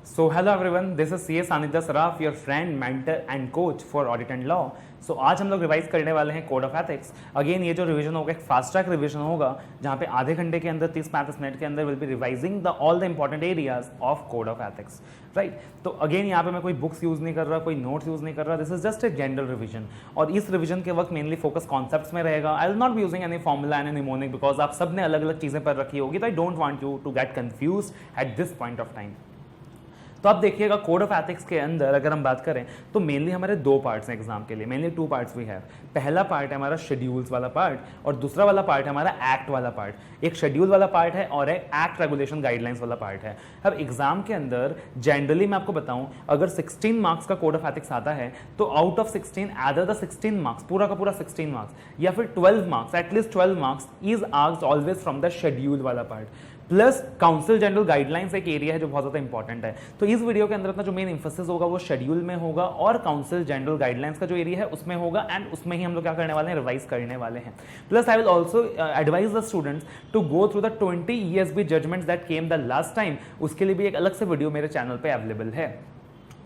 So hello everyone, this is CA Sanidhya Saraf, your friend, mentor and coach for audit and law. So आज हम लोग revise करने वाले हैं code of ethics. Again ये जो रिवीजन होगा एक फास्ट ट्रैक रिवीजन होगा जहाँ पे आधे घंटे के अंदर 30-35 मिनट के अंदर will be revising the all the important areas of code of ethics. Right, तो अगेन यहाँ पे मैं कोई बुक्स यूज नहीं कर रहा, कोई नोट्स यूज नहीं कर रहा. This is just a general revision और इस रिवीजन के वक्त मेनली फोकस कॉन्सेप्ट्स में रहेगा. I will not be using any formula and any mnemonic because आप सब ने अलग अलग चीजें पर रखी होगी, तो I don't want you to get confuse at this point of time. तो आप देखिएगा कोड ऑफ एथिक्स के अंदर अगर हम बात करें तो मेनली हमारे दो पार्ट्स हैं एग्जाम के लिए. Mainly two parts we have. पहला पार्ट है हमारा शेड्यूल्स वाला पार्ट और दूसरा वाला पार्ट है हमारा एक्ट वाला पार्ट. एक शेड्यूल वाला पार्ट है और एक एक्ट रेगुलेशन गाइडलाइंस वाला पार्ट है. अब एग्जाम के अंदर जनरली मैं आपको बताऊं, अगर 16 मार्क्स का कोड ऑफ एथिक्स आता है तो out of 16 either the 16 marks, पूरा का पूरा 16 मार्क्स या फिर 12 marks, at least 12 marks is asked always from the schedule वाला part. Plus council general guidelines एक एरिया है जो बहुत ज्यादा इंपॉर्टेंट है. तो इस वीडियो के अंदर अपना जो मेन इंफोसिस होगा वो शेड्यूल में होगा और काउंसिल जनरल गाइडलाइंस का जो एरिया है उसमें होगा एंड उसमें ही हम लोग क्या करने वाले हैं, रिवाइज करने वाले हैं. Plus I will also advise the students to go through the 20 ESB judgements that came the last time. उसके लिए भी एक अलग से वीडियो मेरे चैनल पे अवेलेबल है.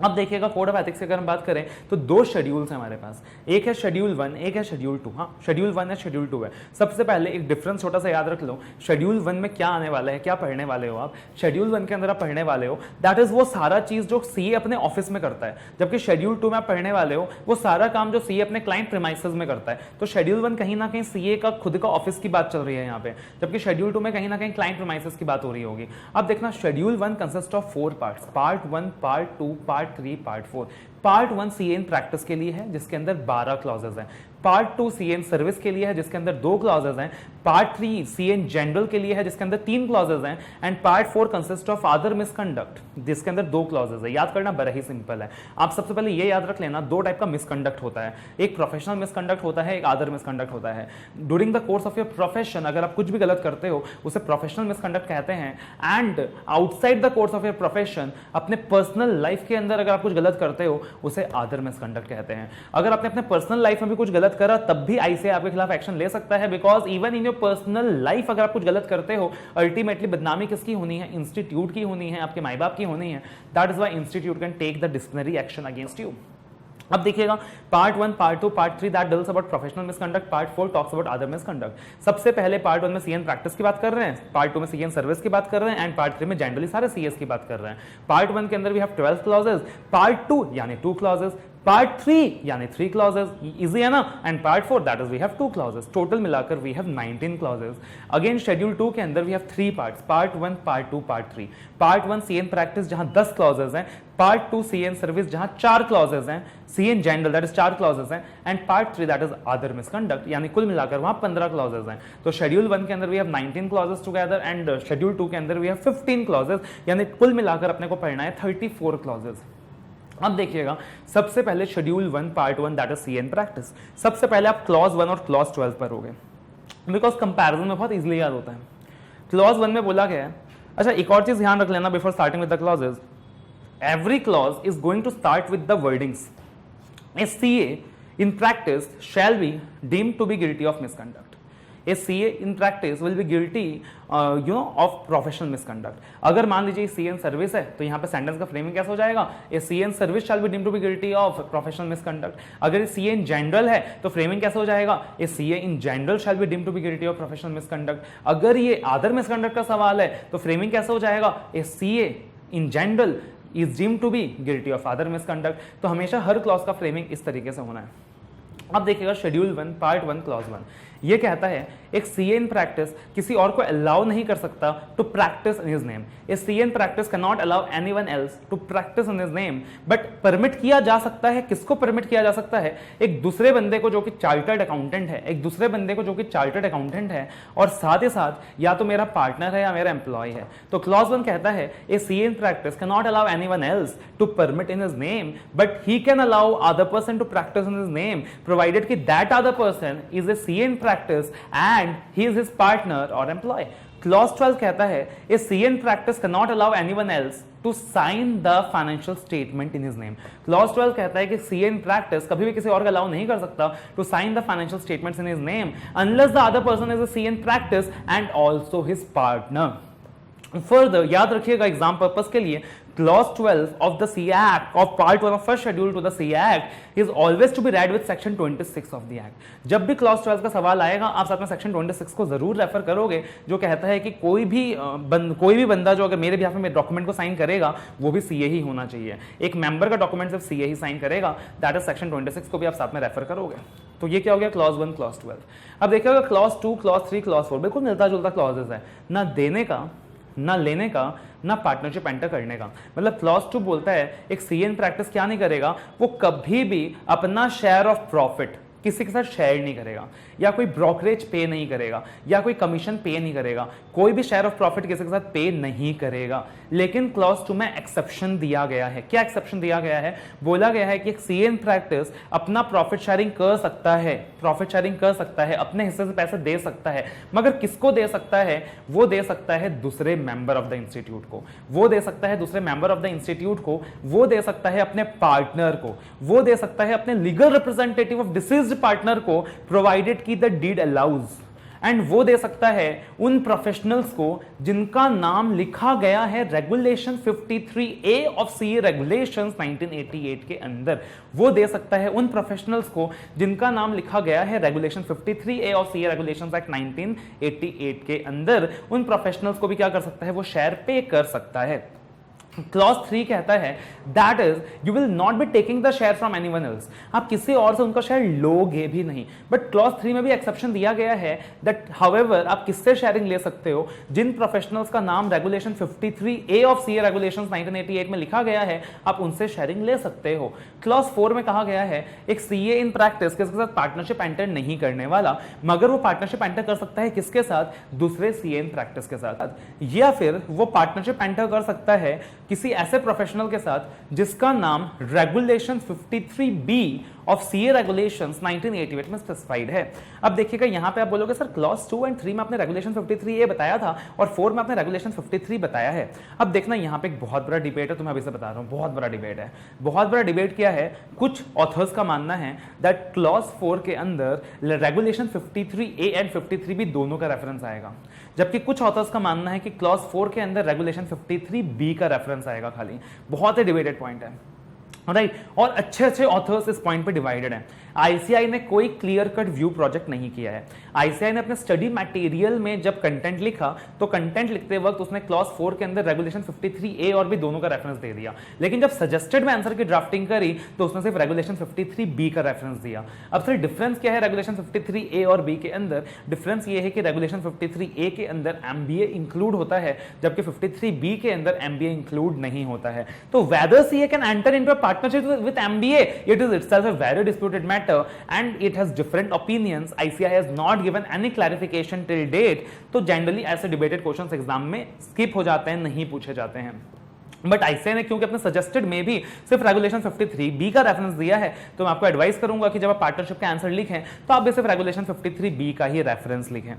अब देखिएगा कोड ऑफ एथिक्स की अगर हम बात करें तो दो शेड्यूल्स हैं हमारे पास. एक है शेड्यूल 1, एक है शेड्यूल 2. हाँ, शेड्यूल 1 है, शेड्यूल 2 है. सबसे पहले एक डिफरेंस छोटा सा याद रख लो. शेड्यूल 1 में क्या आने वाला है, क्या पढ़ने वाले हो आप. शेड्यूल 1 के अंदर आप पढ़ने वाले हो दैट इज वो सारा चीज जो सीए अपने ऑफिस में करता है, जबकि शेड्यूल 2 में आप पढ़ने वाले हो वो सारा काम जो सीए अपने क्लाइंट प्रीमाइसेस में करता है. तो शेड्यूल 1 कहीं ना कहीं सीए का खुद का ऑफिस की बात चल रही है यहाँ पे, जबकि शेड्यूल 2 में कहीं ना कहीं क्लाइंट प्रीमाइसेस की बात हो रही होगी. अब देखना schedule 1 consist of 4 parts. Part 1, part 2, part 3, part 4. Part 1 CA in practice के लिए है जिसके अंदर 12 क्लॉजेज हैं. पार्ट 2 सीए इन सर्विस के लिए है जिसके अंदर 2 क्लॉजेज हैं. पार्ट 3 सीए इन जनरल के लिए है जिसके अंदर 3 क्लॉजेज हैं. And part 4 consist of other misconduct जिसके अंदर 2 क्लॉजेज है. याद करना बड़ा ही सिंपल है. आप सबसे पहले ये याद रख लेना, दो टाइप का मिसकंडक्ट होता है. एक प्रोफेशनल मिसकंडक्ट होता है, एक अदर मिसकंडक्ट होता है. During the course of your profession अगर आप कुछ भी गलत करते हो उसे प्रोफेशनल मिसकंडक्ट कहते हैं. And outside the course of your profession अपने पर्सनल लाइफ के अंदर अगर आप कुछ गलत करते हो उसे अदर मिसकंडक्ट कहते हैं. अगर आपने अपने पर्सनल लाइफ में भी कुछ गलत करा तब भी आईसीए आपके खिलाफ एक्शन ले सकता है, because even in your personal life अगर आप कुछ गलत करते हो अल्टीमेटली बदनामी किसकी होनी है, इंस्टीट्यूट की होनी है, आपके माई बाप की होनी है. That is why institute can take the disciplinary action against you. अब देखिएगा part 1, part 2, part 3 that deals about professional misconduct. Part 4 talks about other misconduct. सबसे पहले पार्ट 1 में सीएन प्रैक्टिस की बात कर रहे हैं, पार्ट 2 में सीएन सर्विस की बात कर रहे हैं एंड पार्ट 3 में जनरली सारे सीएस की बात कर रहे हैं. पार्ट 1 के अंदर वी हैव 12 क्लॉजेस, पार्ट 2 यानी 2 क्लॉजेस, पार्ट 3 यानी 3 क्लॉजेस. इजी है ना. And part 4 that is we have 2 clauses. Total मिलाकर we have 19 clauses. Again schedule 2 के अंदर we have 3 parts, part 1, part 2, part 3. Part 1 CA in practice जहां 10 क्लॉजेस हैं, part 2 CN service जहां 4 क्लॉजेस हैं, CA in general that is 4 clauses हैं and part 3 that is other misconduct, यानी कुल मिलाकर वहां 15 क्लॉजेस हैं. तो शेड्यूल 1 के अंदर we have 19 clauses together and schedule 2 के अंदर वी हैव 15 क्लॉजेस, यानी कुल मिलाकर अपने को पढ़ना है 34 क्लॉजेस. अब देखिएगा सबसे पहले schedule 1 part 1 that is CN practice. सबसे पहले आप क्लॉज 1 और क्लॉज 12 पर हो गए बिकॉज कंपैरिजन में बहुत इजीली याद होता है. क्लॉज 1 में बोला गया है, अच्छा एक और चीज ध्यान रख लेना before starting with the clauses, every clause is going to start with the wordings a CA in practice shall be deemed to be guilty of misconduct. A CA in practice will be guilty of professional misconduct. अगर मान लीजिए CA in service है तो यहाँ पे sentence का framing कैसा हो जाएगा, A CA in service shall be deemed to be guilty of professional misconduct. अगर CA in general है तो फ्रेमिंग कैसा हो जाएगा, A CA in general shall be deemed to be guilty of professional misconduct. अगर ये other misconduct का सवाल है तो फ्रेमिंग कैसा हो जाएगा, A CA in general is deemed to be guilty of other misconduct. तो हमेशा हर क्लॉज का फ्रेमिंग इस तरीके से होना है. अब देखिएगा शेड्यूल 1 पार्ट 1 क्लॉज 1 ये कहता है एक सीए इन प्रैक्टिस किसी और को अलाउ नहीं कर सकता to practise in his name. A CA in practice can not allow anyone else to practise in his name, but permit किया जा सकता है. किसको परमिट किया जा सकता है, एक दूसरे बंदे को जो कि चार्टर्ड अकाउंटेंट है, एक दूसरे बंदे को जो कि चार्टर्ड अकाउंटेंट है और साथ ही साथ या तो मेरा पार्टनर है या मेरा एम्प्लॉय है. तो क्लॉज 1 कहता है a CA in practice can not allow anyone else to permit in his name but he can allow other person to practise in his name provided कि that other person is a CA in practice and he is his partner or employee. Clause 12 कहता है a CA in practice cannot allow anyone else to sign the financial statement in his name. Clause 12 कहता है कि CA in practice कभी भी किसी और का अलाउ नहीं कर सकता to sign the financial statements in his name unless the other person is a CA in practice and also his partner. Further याद रखिएगा एग्जाम पर्पस के लिए clause 12 of the CA Act of part 1 of first schedule to the CA Act is always to be read with section 26 of the Act. जब भी clause 12 का सवाल आएगा आप साथ में section 26 को जरूर रेफर करोगे, जो कहता है कि कोई भी बंदा जो अगर मेरे बिहाफ में मेरे डॉक्यूमेंट को साइन करेगा वो भी CA ही होना चाहिए। एक मेंबर का डॉक्यूमेंट सिर्फ CA ही साइन करेगा, दैट इज सेक्शन 26 को भी आप साथ में रेफर करोगे। तो ये क्या हो गया क्लॉज 1 क्लॉज 12। अब देखिएगा क्लॉज 2 क्लॉज 3 क्लॉज 4 बिल्कुल मिलता जुलता क्लॉजेस है, ना देने का ना लेने का ना पार्टनरशिप एंटर करने का। मतलब क्लॉज 2 बोलता है एक सीए इन प्रैक्टिस क्या नहीं करेगा, वो कभी भी अपना शेयर ऑफ प्रॉफिट किसी के साथ शेयर नहीं करेगा, या कोई ब्रोकरेज पे नहीं करेगा, या कोई कमीशन पे नहीं करेगा, कोई भी शेयर ऑफ प्रॉफिट किसी के साथ पे नहीं करेगा। लेकिन क्लॉज 2 में एक्सेप्शन दिया गया है। क्या एक्सेप्शन दिया गया है? बोला गया है कि एक सीए इन प्रैक्टिस अपना प्रॉफिट शेयरिंग कर सकता है, प्रॉफिट शेयरिंग कर सकता है, अपने हिस्से से पैसे दे सकता है, मगर किसको दे सकता है? वो दे सकता है दूसरे मेंबर ऑफ द इंस्टीट्यूट को, वो दे सकता है दूसरे मेंबर ऑफ द इंस्टीट्यूट को, वो दे सकता है अपने पार्टनर को, वो दे सकता है अपने legal representative of deceased partner को, प्रोवाइडेड की द डीड अलाउज। एंड वो दे सकता है उन प्रोफेशनल्स को जिनका नाम लिखा गया है regulation 53A of CA regulations 1988 के अंदर। वो दे सकता है उन प्रोफेशनल्स को जिनका नाम लिखा गया है regulation 53A of CA regulations act 1988 के अंदर। उन प्रोफेशनल्स को भी क्या कर सकता है? वो शेयर पे कर सकता है। क्लॉज 3 कहता है that is you will not be taking the share from anyone else, आप किसी और से उनका शेयर लोगे भी नहीं। बट क्लॉज 3 में भी एक्सेप्शन दिया गया है दैट हाउएवर आप किससे शेयरिंग ले सकते हो? जिन प्रोफेशनल्स का नाम regulation 53A of CA regulations 1988 में लिखा गया है, आप उनसे शेयरिंग ले सकते हो। क्लॉज 4 में कहा गया है एक सीए इन प्रैक्टिस किसके साथ पार्टनरशिप एंटर नहीं करने वाला, मगर वो पार्टनरशिप एंटर कर सकता है किसके साथ? दूसरे सीए इन प्रैक्टिस के साथ, या फिर वो पार्टनरशिप एंटर कर सकता है किसी ऐसे प्रोफेशनल के साथ जिसका नाम regulation 53B of CA regulations 1988 में स्पेसिफाइड है। अब देखिएगा यहां पे आप बोलोगे सर क्लॉज 2 एंड 3 में आपने रेगुलेशन 53A बताया था और 4 में आपने रेगुलेशन 53 बताया है। अब देखना यहां पे एक बहुत बड़ा डिबेट है, तुम्हें अभी से बता रहा हूं, बहुत बड़ा डिबेट है। बहुत बड़ा डिबेट क्या है? कुछ ऑथर्स का मानना है दैट क्लॉज 4 के अंदर रेगुलेशन 53A एंड 53B दोनों का रेफरेंस आएगा, जबकि कुछ ऑथर्स का मानना है कि क्लॉज 4 के अंदर रेगुलेशन 53B का रेफरेंस आएगा खाली। बहुत ही डिबेटेड पॉइंट है, राइट। और अच्छे ऑथर्स इस पॉइंट पे डिवाइडेड हैं। आईसीआई ने कोई क्लियर कट व्यू प्रोजेक्ट नहीं किया है। आईसीआई ने अपने स्टडी मटेरियल में जब कंटेंट लिखा तो कंटेंट लिखते वक्त उसने क्लॉज 4 के अंदर रेगुलेशन 53A और भी दोनों का रेफरेंस दे दिया, लेकिन जब सजेस्टेड में आंसर की ड्राफ्टिंग करी तो उसने सिर्फ रेगुलेशन 53B का रेफरेंस दिया। अब सर डिफरेंस क्या है रेगुलेशन 53A और B के अंदर? डिफरेंस ये है कि रेगुलेशन 53A के अंदर एमबीए इंक्लूड होता है, जबकि 53B के अंदर एमबीए इंक्लूड नहीं होता है। तो whether CA can enter into a partnership with MBA, it is itself a very disputed matter and it has different opinions. ICI has not given any clarification till date. तो generally ऐसे debated questions exam में skip हो जाते हैं, नहीं पूछे जाते हैं। बट आईसीआई ने क्योंकि अपने सजेस्टेड में भी सिर्फ रेगुलेशन 53B का रेफरेंस दिया है, तो मैं आपको एडवाइस करूंगा कि जब आप पार्टनरशिप का आंसर लिखें तो आप भी सिर्फ रेगुलेशन 53B का ही रेफरेंस लिखें,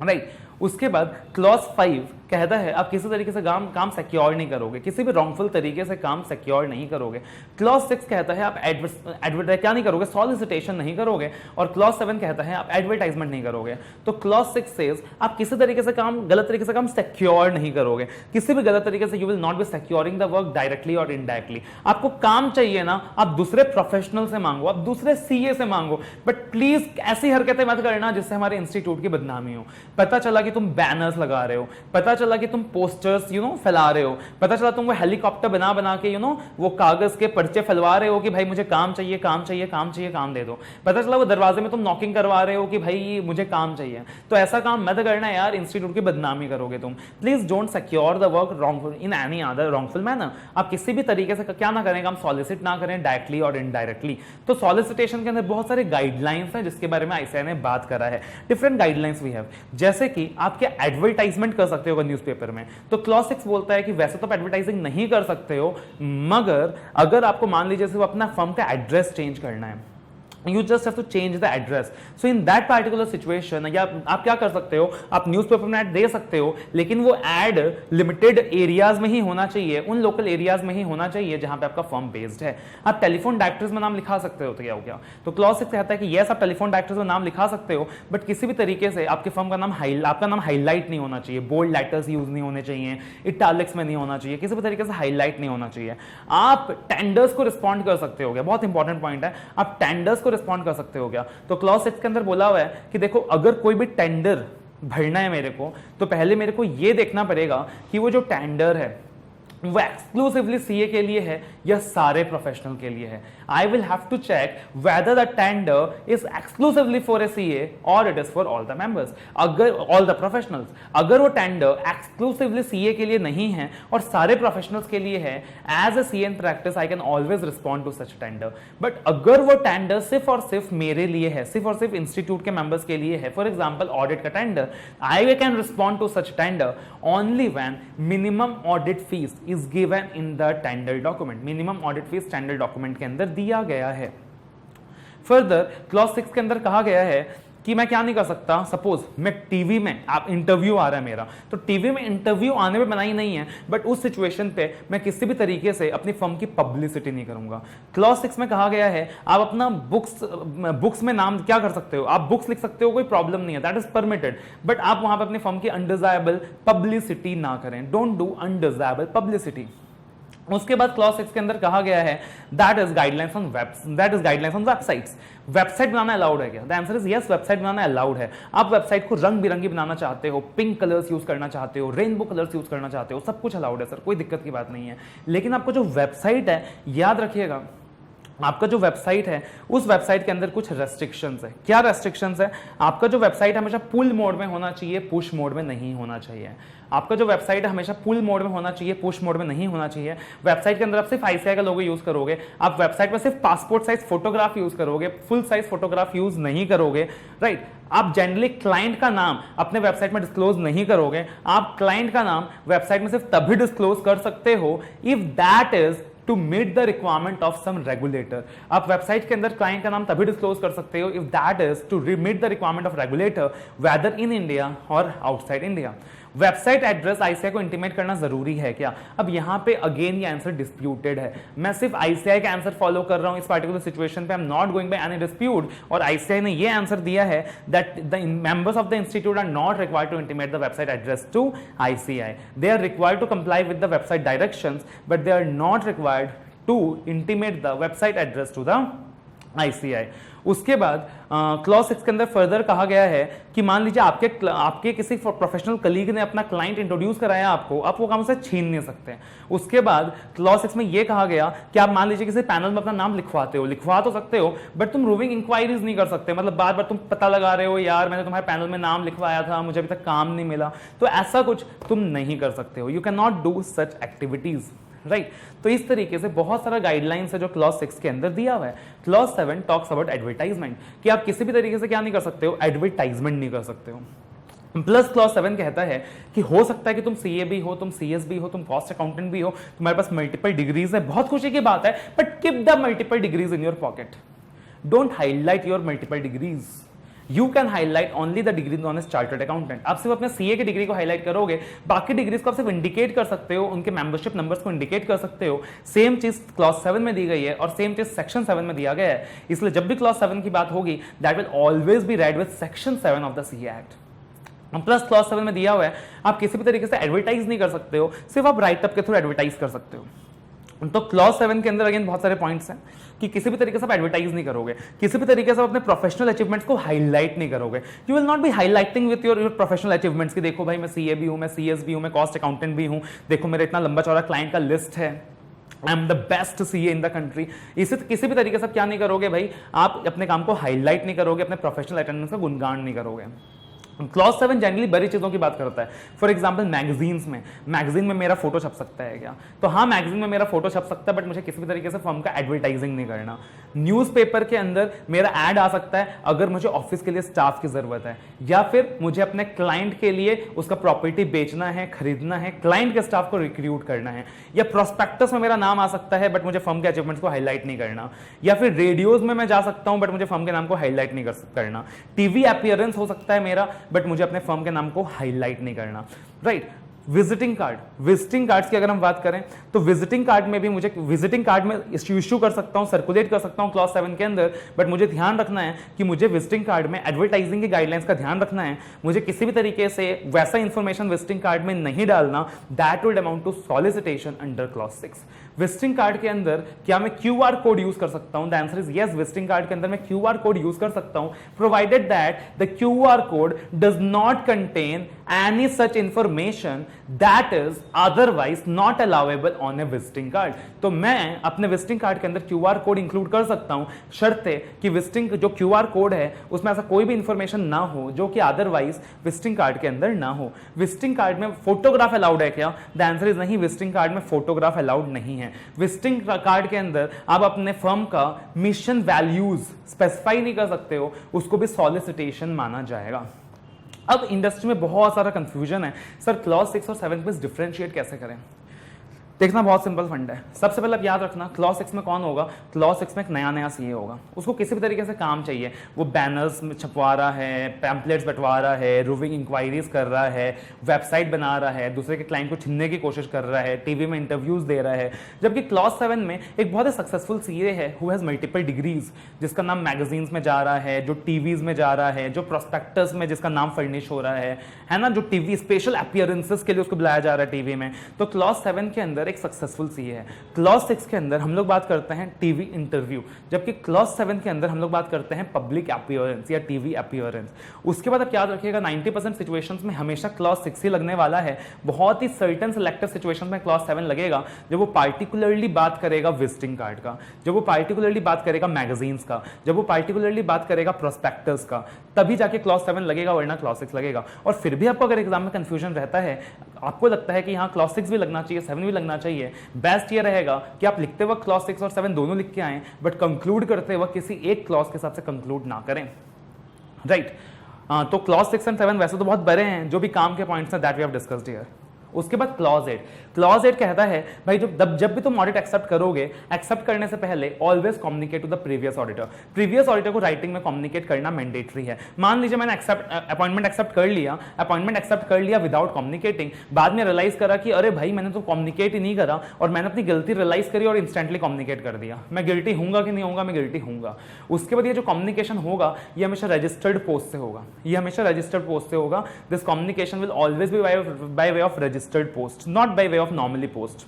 राइट। उसके बाद क्लॉज 5 कहता है आप किसी तरीके से काम सिक्योर नहीं करोगे, किसी भी रॉन्गफुल तरीके से काम सिक्योर नहीं करोगे। क्लॉज 6 कहता है आप क्या नहीं करोगे? सॉलिसिटेशन नहीं करोगे। और क्लॉज 7 कहता है आप एडवर्टाइजमेंट नहीं करोगे। तो क्लॉज 6 सेज आप किसी तरीके से गलत तरीके से काम सिक्योर नहीं करोगे, किसी भी गलत तरीके से you will not be securing the work directly और इनडायरेक्टली। आपको काम चाहिए ना, आप दूसरे प्रोफेशनल से मांगो, आप दूसरे सीए से मांगो, बट प्लीज ऐसी हरकतें मत करना जिससे हमारे इंस्टीट्यूट की बदनामी हो। पता चला कि तुम बैनर्स लगा रहे हो, पता चला कि तुम पोस्टर्स फैला रहे हो, पता चला तुम वो हेलीकॉप्टर बना के वो कागज के पर्चे फैलवा रहे हो कि भाई मुझे काम चाहिए, काम चाहिए, काम चाहिए, काम दे दो। पता चला वो दरवाजे में तुम नॉकिंग करवा रहे हो कि भाई मुझे काम चाहिए। तो ऐसा काम मत करना यार, इंस्टीट्यूट की बदनामी करोगे तुम। Please don't secure the work wrongful in any other wrongful manner. आप किसी भी तरीके से क्या ना करें, हम सॉलिसिट ना करें डायरेक्टली और इनडायरेक्टली। तो सॉलिसिटेशन के अंदर बहुत सारे गाइडलाइंस हैं जिसके बारे में आईसीआई ने बात करा है। डिफरेंट गाइडलाइंस वी हैव, जैसे कि आपके एडवर्टाइजमेंट कर सकते हो न्यूज़पेपर में। तो क्लॉज 6 बोलता है कि वैसे तो आप एडवर्टाइजिंग नहीं कर सकते हो, मगर अगर आपको मान लीजिए सिर्फ अपना फर्म का एड्रेस चेंज करना है, You just have to change the address. So in that particular situation, या आप क्या कर सकते हो, आप न्यूज़पेपर में ऐड दे सकते हो, लेकिन वो ऐड लिमिटेड एरियाज में ही होना चाहिए, उन लोकल एरियाज में ही होना चाहिए जहां पे आपका फर्म बेस्ड है। आप टेलीफोन डायरेक्टरीज में नाम लिखा सकते हो, तो क्या हो गया? तो क्लॉज 6 कहता है कि यस, आप टेलीफोन डायरेक्टरीज में नाम लिखा सकते हो, बट किसी भी तरीके से आपके फर्म का नाम आपका नाम हाईलाइट नहीं होना चाहिए, बोल्ड लेटर्स यूज नहीं होने चाहिए, इटालिक्स में नहीं होना चाहिए, किसी भी तरीके से हाईलाइट नहीं होना चाहिए। आप टेंडर्स को रिस्पॉन्ड कर सकते हो, बहुत इंपॉर्टेंट पॉइंट है, आप टेंडर्स को रिस्पॉन्ड कर सकते हो क्या? तो क्लॉज 6 के अंदर बोला हुआ है कि देखो, अगर कोई भी टेंडर भरना है मेरे को, तो पहले मेरे को यह देखना पड़ेगा कि वो जो टेंडर है वो एक्सक्लूसिवली सीए के लिए है या सारे प्रोफेशनल के लिए है। I will have to check whether the tender is exclusively for a CA और it is for all the members, अगर ऑल द प्रोफेशनल्स। अगर वो टेंडर एक्सक्लूसिवली सीए के लिए नहीं है और सारे प्रोफेशनल्स के लिए है, as a CA in practice I can always respond to such tender. But अगर वो टेंडर सिर्फ और सिर्फ मेरे लिए है, सिर्फ और सिर्फ इंस्टीट्यूट के मेंबर्स के लिए है, फॉर एग्जाम्पल ऑडिट का tender, I can respond to such tender only when minimum audit fees is given in the tender document। Minimum audit fees tender document के अंदर दिया गया है। फर्दर क्लॉज 6 के अंदर कहा गया है कि मैं क्या नहीं कर सकता, सपोज मैं टीवी में, आप इंटरव्यू आ रहा है मेरा, तो टीवी में इंटरव्यू आने में मनाही नहीं है, बट उस सिचुएशन पे मैं किसी भी तरीके से अपनी फर्म की पब्लिसिटी नहीं करूंगा। क्लॉज 6 में कहा गया है आप अपना बुक्स में नाम क्या कर सकते हो, आप बुक्स लिख सकते हो, कोई प्रॉब्लम नहीं है, दैट इज परमिटेड, बट आप वहां पर अपनी फर्म की अनडिजायरेबल पब्लिसिटी ना करें। Don't do undesirable publicity. उसके बाद क्लॉज 6 के अंदर कहा गया है that is guidelines on websites. Website banana allowed है क्या? The answer is yes, website banana allowed है। आप वेबसाइट को रंग बिरंगी बनाना चाहते हो, पिंक कलर्स यूज करना चाहते हो, रेनबो कलर्स यूज करना चाहते हो, सब कुछ अलाउड है सर, कोई दिक्कत की बात नहीं है। लेकिन आपको जो वेबसाइट है, याद रखिएगा, आपका जो वेबसाइट है उस वेबसाइट के अंदर कुछ रेस्ट्रिक्शंस है। क्या रेस्ट्रिक्शंस है? आपका जो वेबसाइट हमेशा पुल मोड में होना चाहिए, पुश मोड में नहीं होना चाहिए। आपका जो वेबसाइट है हमेशा पुल मोड में होना चाहिए, पुश मोड में नहीं होना चाहिए। वेबसाइट के अंदर आप सिर्फ आईसीआई का लोगो यूज करोगे, आप वेबसाइट में सिर्फ पासपोर्ट साइज फोटोग्राफ यूज करोगे, फुल साइज फोटोग्राफ यूज नहीं करोगे, राइट। आप जनरली क्लाइंट का नाम अपने वेबसाइट में डिस्क्लोज नहीं करोगे। आप क्लाइंट का नाम वेबसाइट में सिर्फ तभी डिस्क्लोज कर सकते हो if that is to meet the requirement of some regulator. आप वेबसाइट के अंदर क्लाइंट का नाम तभी डिस्क्लोज कर सकते हो if that is to meet the requirement of regulator, whether in India और outside India. Website address ICI को इंटीमेट करना जरूरी है क्या? अब यहां पे अगेन ये आंसर डिस्प्यूटेड है। मैं सिर्फ आईसीआई का आंसर फॉलो कर रहा हूं इस पर्टिकुलर सिचुएशन पे, I am not going by any dispute, और आईसीआई ने ये आंसर दिया है that the members of the institute are not required to intimate the website address to ICI. They are required to comply with the website directions, but they are not required to intimate the website address to the ICI. उसके बाद clause 6 के अंदर further कहा गया है कि मान लीजिए आपके किसी प्रोफेशनल कलीग ने अपना क्लाइंट इंट्रोड्यूस कराया आपको, आप वो काम से छीन नहीं सकते। उसके बाद क्लॉज 6 में ये कहा गया कि आप मान लीजिए किसी पैनल में अपना नाम लिखवाते हो, लिखवा तो सकते हो, बट तुम रूविंग इंक्वायरीज नहीं कर सकते। मतलब बार बार तुम पता लगा रहे हो, यार मैंने तुम्हारे पैनल में नाम लिखवाया था, मुझे अभी तक काम नहीं मिला, तो ऐसा कुछ तुम नहीं कर सकते हो। You can not do such activities, right. तो इस तरीके से बहुत सारा गाइडलाइंस है जो क्लॉज 6 के अंदर दिया हुआ है। क्लॉज 7 टॉक्स अबाउट एडवर्टाइजमेंट, कि आप किसी भी तरीके से क्या नहीं कर सकते हो, एडवर्टाइजमेंट नहीं कर सकते हो। प्लस क्लॉज 7 कहता है कि हो सकता है कि तुम सीए भी हो, तुम सीएस भी हो, तुम कॉस्ट अकाउंटेंट भी हो, तुम्हारे पास मल्टीपल डिग्रीज है, बहुत खुशी की बात है, but keep the multiple degrees in your pocket. Don't highlight your multiple degrees. You can highlight only the degree known as chartered accountant। आप सिर्फ अपने सीए की डिग्री को हाईलाइट करोगे, बाकी डिग्रीज को आप सिर्फ इंडिकेट कर सकते हो, उनके मेंबरशिप नंबर्स को इंडिकेट कर सकते हो। सेम चीज क्लॉज 7 में दी गई है और सेम चीज सेक्शन 7 में दिया गया है। इसलिए जब भी क्लॉज 7 की बात होगी, that will always be read with section 7 of the CA act. Plus clause 7 में दिया हुआ है आप किसी भी तरीके से एडवर्टाइज नहीं कर सकते हो, सिर्फ आप राइटअप के थ्रू एडवर्टाइज कर सकते हो। तो क्लॉज 7 के अंदर अगेन बहुत सारे पॉइंट्स हैं कि किसी भी तरीके से आप एडवर्टाइज नहीं करोगे, किसी भी तरीके से आप अपने प्रोफेशनल अचीवमेंट्स को हाईलाइट नहीं करोगे। You will not be highlighting with your professional achievements कि देखो भाई मैं सीए भी हूं, मैं सीएस भी हूं, मैं कॉस्ट अकाउंटेंट भी हूं, देखो मेरा इतना लंबा चौड़ा क्लाइंट का लिस्ट है, I am the best CA in the country. इसे किसी भी तरीके से आप क्या नहीं करोगे भाई, आप अपने काम को हाईलाइट नहीं करोगे, अपने प्रोफेशनल अटेंडेंस का गुणगान नहीं करोगे। क्लॉज 7 जनरली बड़ी चीजों की बात करता है। फॉर एग्जांपल मैगजीन में मेरा फोटो छप सकता है क्या? तो हाँ, मैगजीन में मेरा फोटो छप सकता है, बट मुझे किसी भी तरीके से फर्म का एडवर्टाइजिंग नहीं करना। न्यूज़पेपर के अंदर मेरा ऐड आ सकता है अगर मुझे ऑफिस के लिए स्टाफ की जरूरत है, या फिर मुझे अपने क्लाइंट के लिए उसका प्रॉपर्टी बेचना है, खरीदना है, क्लाइंट के स्टाफ को रिक्रूट करना है। या प्रोस्पेक्टस में मेरा नाम आ सकता है बट मुझे फर्म के अचीवमेंट्स को हाईलाइट नहीं करना। या फिर रेडियोज में मैं जा सकता हूं बट मुझे फर्म के नाम को हाईलाइट नहीं करना। टीवी अपीयरेंस हो सकता है मेरा, बट मुझे अपने फर्म के नाम को हाईलाइट नहीं करना। राइट। विजिटिंग कार्ड्स की अगर हम बात करें तो विजिटिंग कार्ड में भी मुझे विजिटिंग कार्ड में इश्यू कर सकता हूं, सर्कुलेट कर सकता हूं क्लॉज 7 के अंदर, बट मुझे ध्यान रखना है कि मुझे विजिटिंग कार्ड में एडवर्टाइजिंग की गाइडलाइंस का ध्यान रखना है। मुझे किसी भी तरीके से वैसा इंफॉर्मेशन विजिटिंग कार्ड में नहीं डालना that will amount to solicitation under clause 6। Visiting card के अंदर क्या मैं QR कोड यूज कर सकता हूं? The answer is yes, visiting card के अंदर मैं QR कोड यूज कर सकता हूं, provided that the QR code does not contain any such information that is otherwise not allowable on A visiting card. तो मैं अपने विजिटिंग कार्ड के अंदर QR कोड इंक्लूड कर सकता हूं, शर्ते कि विजिटिंग जो QR कोड है उसमें ऐसा कोई भी इंफॉर्मेशन ना हो जो कि अदरवाइज विजिटिंग कार्ड के अंदर ना हो। विजिटिंग कार्ड में फोटोग्राफ अलाउड है क्या? द आंसर इज नहीं, विजिटिंग कार्ड में फोटोग्राफ अलाउड नहीं है। विजिटिंग कार्ड के अंदर आप अपने फर्म का मिशन वैल्यूज स्पेसिफाई नहीं कर सकते हो, उसको भी सॉलिसिटेशन माना जाएगा। अब इंडस्ट्री में बहुत सारा कंफ्यूजन है, सर क्लॉज 6 और 7 में डिफरेंशिएट कैसे करें? देखना बहुत सिंपल फंड है। सबसे पहले आप याद रखना, क्लॉज 6 में कौन होगा? क्लॉज 6 में एक नया सीए होगा, उसको किसी भी तरीके से काम चाहिए। वो बैनर्स छपवा रहा है, पैम्पलेट्स बंटवा रहा है, रूविंग इंक्वायरीज कर रहा है, वेबसाइट बना रहा है, दूसरे के क्लाइंट को छीनने की कोशिश कर रहा है, टीवी में इंटरव्यूज दे रहा है। जबकि क्लॉज 7 में एक बहुत ही सक्सेसफुल सीए है हु हैज मल्टीपल डिग्रीज, जिसका नाम मैगजीन्स में जा रहा है, जो टीवीज में जा रहा है, जो प्रोस्पेक्टस में जिसका नाम फर्निश हो रहा है ना, जो टीवी स्पेशल अपीयरेंसेस के लिए उसको बुलाया जा रहा है टीवी में। तो क्लॉज 7 के अंदर एक सक्सेसफुल सीए है। क्लॉज 6 के अंदर हम लोग बात करते हैं टीवी इंटरव्यू, जबकि क्लॉज 7 के अंदर हम लोग बात करते हैं पब्लिक अपीयरेंस या टीवी अपीयरेंस। उसके बाद आप याद रखिएगा 90% सिचुएशंस में हमेशा क्लॉज 6 ही लगने वाला है। बहुत ही सर्टेन सिलेक्टिव सिचुएशंस में क्लॉज 7 लगेगा, जब वो पार्टिकुलरली बात करेगा विजिटिंग कार्ड का, जब वो पार्टिकुलरली बात करेगा मैगजीन्स का, जब वो पार्टिकुलरली बात करेगा प्रोस्पेक्टस का, तभी जाके क्लॉज 7 लगेगा, वरना क्लॉज 6 लगेगा। और फिर भी आपको अगर एग्जाम में कंफ्यूजन रहता है, आपको लगता है कि यहाँ क्लॉज 6 भी लगना चाहिए, 7 भी लगना चाहिए, बेस्ट ये रहेगा कि आप लिखते वक्त क्लॉज 6 और 7 दोनों लिख के आएं, बट कंक्लूड करते वक्त किसी एक क्लॉज के हिसाब से कंक्लूड ना करें। राइट। तो क्लॉज 6 एंड 7 वैसे तो बहुत बड़े हैं, जो भी काम के पॉइंट्स हैं that we have discussed here. उसके बाद क्लॉज 8 कहता है भाई जब भी तुम ऑडिट एक्सेप्ट करोगे, एक्सेप्ट करने से पहले always communicate to the previous auditor को राइटिंग में कम्युनिकेट करना मैंडेटरी है। मान लीजिए मैंने अपॉइंटमेंट एक्सेप्ट कर लिया विदाउट कम्युनिकेटिंग, बाद में रियलाइज करा कि अरे भाई मैंने तो कम्युनिकेट ही नहीं करा और मैंने अपनी गलती रियलाइज करी और इंस्टेंटली कम्युनिकेट कर दिया। मैं गिल्टी हूंगा कि नहीं होगा? मैं गिल्टी हूंगा। उसके बाद ये जो कम्युनिकेशन होगा ये हमेशा रजिस्टर्ड पोस्ट से होगा। This communication will always be by way of registered post, not by way of normally post.